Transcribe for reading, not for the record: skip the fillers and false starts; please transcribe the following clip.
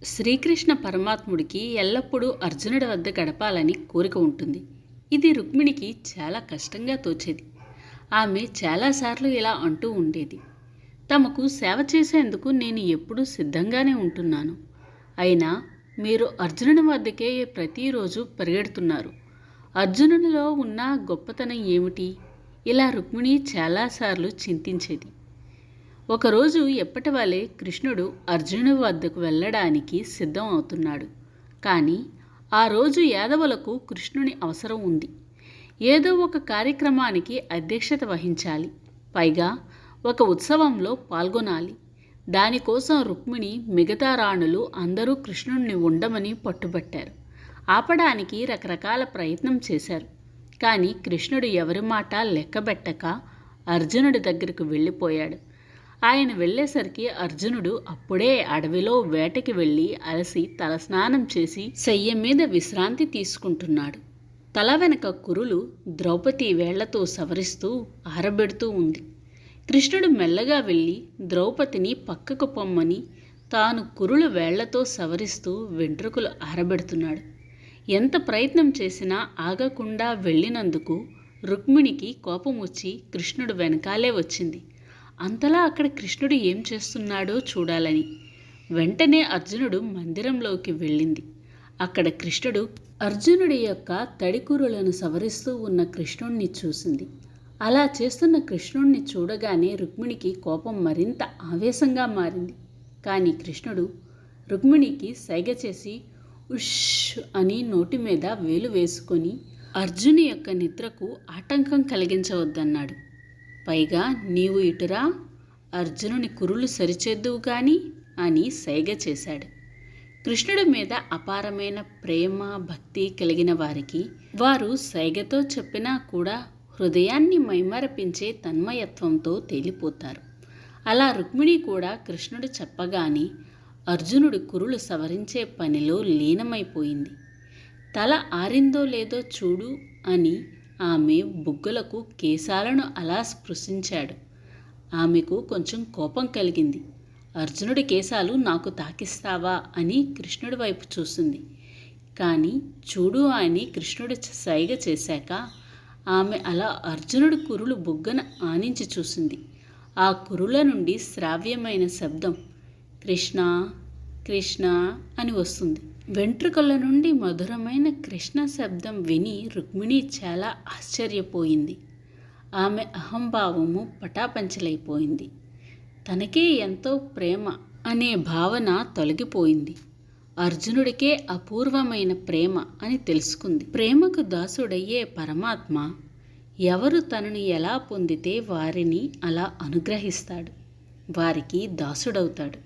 శ్రీకృష్ణ పరమాత్ముడికి ఎల్లప్పుడూ అర్జునుడి వద్ద గడపాలని కోరిక ఉంటుంది. ఇది రుక్మిణికి చాలా కష్టంగా తోచేది. ఆమె చాలాసార్లు ఇలా అంటూ ఉండేది, తమకు సేవ చేసేందుకు నేను ఎప్పుడూ సిద్ధంగానే ఉంటున్నాను. అయినా మీరు అర్జునుడి వద్దకే ప్రతిరోజు పరిగెడుతున్నారు. అర్జునుడిలో ఉన్న గొప్పతనం ఏమిటి? ఇలా రుక్మిణి చాలాసార్లు చింతించేది. ఒకరోజు ఎప్పటివలే కృష్ణుడు అర్జునుడి వద్దకు వెళ్ళడానికి సిద్ధం అవుతున్నాడు. కానీ ఆ రోజు యాదవులకు కృష్ణుని అవసరం ఉంది. ఏదో ఒక కార్యక్రమానికి అధ్యక్షత వహించాలి. పైగా ఒక ఉత్సవంలో పాల్గొనాలి. దానికోసం రుక్మిణి, మిగతా రాణులు అందరూ కృష్ణుడిని ఉండమని పట్టుబట్టారు. ఆపడానికి రకరకాల ప్రయత్నం చేశారు. కానీ కృష్ణుడు ఎవరి మాట లెక్కబెట్టక అర్జునుడి దగ్గరకు వెళ్ళిపోయాడు. ఆయన వెళ్ళేసరికి అర్జునుడు అప్పుడే అడవిలో వేటకి వెళ్ళి అలసి తలస్నానం చేసి శయ్య మీద విశ్రాంతి తీసుకుంటున్నాడు. తల వెనక కురులు ద్రౌపది వేళ్లతో సవరిస్తూ ఆరబెడుతూ ఉంది. కృష్ణుడు మెల్లగా వెళ్ళి ద్రౌపదిని పక్కకు పొమ్మని తాను కురులు వేళ్లతో సవరిస్తూ వెంట్రుకలు ఆరబెడుతున్నాడు. ఎంత ప్రయత్నం చేసినా ఆగకుండా వెళ్ళినందుకు రుక్మిణికి కోపం వచ్చి కృష్ణుడు వెనకాలే వచ్చింది. అంతలా అక్కడ కృష్ణుడు ఏం చేస్తున్నాడో చూడాలని. వెంటనే అర్జునుడు మందిరంలోకి వెళ్ళింది. అక్కడ కృష్ణుడు అర్జునుడి యొక్క తడికూరులను సవరిస్తూ ఉన్న కృష్ణుణ్ణి చూసింది. అలా చేస్తున్న కృష్ణుణ్ణి చూడగానే రుక్మిణికి కోపం మరింత ఆవేశంగా మారింది. కానీ కృష్ణుడు రుక్మిణికి సైగ చేసి ఉష్ అని నోటి మీద వేలు వేసుకొని అర్జుని యొక్క నిద్రకు ఆటంకం కలిగించవద్దన్నాడు. పైగా నీవు ఇటురా, అర్జునుని కురులు సరిచేద్దువు కానీ అని సైగ చేశాడు. కృష్ణుడి మీద అపారమైన ప్రేమ, భక్తి కలిగిన వారికి వారు సైగతో చెప్పినా కూడా హృదయాన్ని మైమరపించే తన్మయత్వంతో తేలిపోతారు. అలా రుక్మిణి కూడా కృష్ణుడు చెప్పగానే అర్జునుడి కురులు సవరించే పనిలో లీనమైపోయింది. తల ఆరిందో లేదో చూడు అని ఆమె బుగ్గలకు కేశాలను అలా స్పృశించాడు. ఆమెకు కొంచెం కోపం కలిగింది. అర్జునుడి కేశాలు నాకు తాకిస్తావా అని కృష్ణుడి వైపు చూసింది. కానీ చూడు అని కృష్ణుడు సైగ చేశాక ఆమె అలా అర్జునుడి కురులు బుగ్గన ఆనించి చూసింది. ఆ కురుల నుండి శ్రావ్యమైన శబ్దం కృష్ణ కృష్ణ అని వస్తుంది. వెంట్రుకల నుండి మధురమైన కృష్ణ శబ్దం విని రుక్మిణి చాలా ఆశ్చర్యపోయింది. ఆమె అహంభావము పటాపంచలైపోయింది. తనకే ఎంతో ప్రేమ అనే భావన తొలగిపోయింది. అర్జునుడికే అపూర్వమైన ప్రేమ అని తెలుసుకుంది. ప్రేమకు దాసుడయ్యే పరమాత్మ ఎవరు తనని ఎలా పొందితే వారిని అలా అనుగ్రహిస్తాడు, వారికి దాసుడవుతాడు.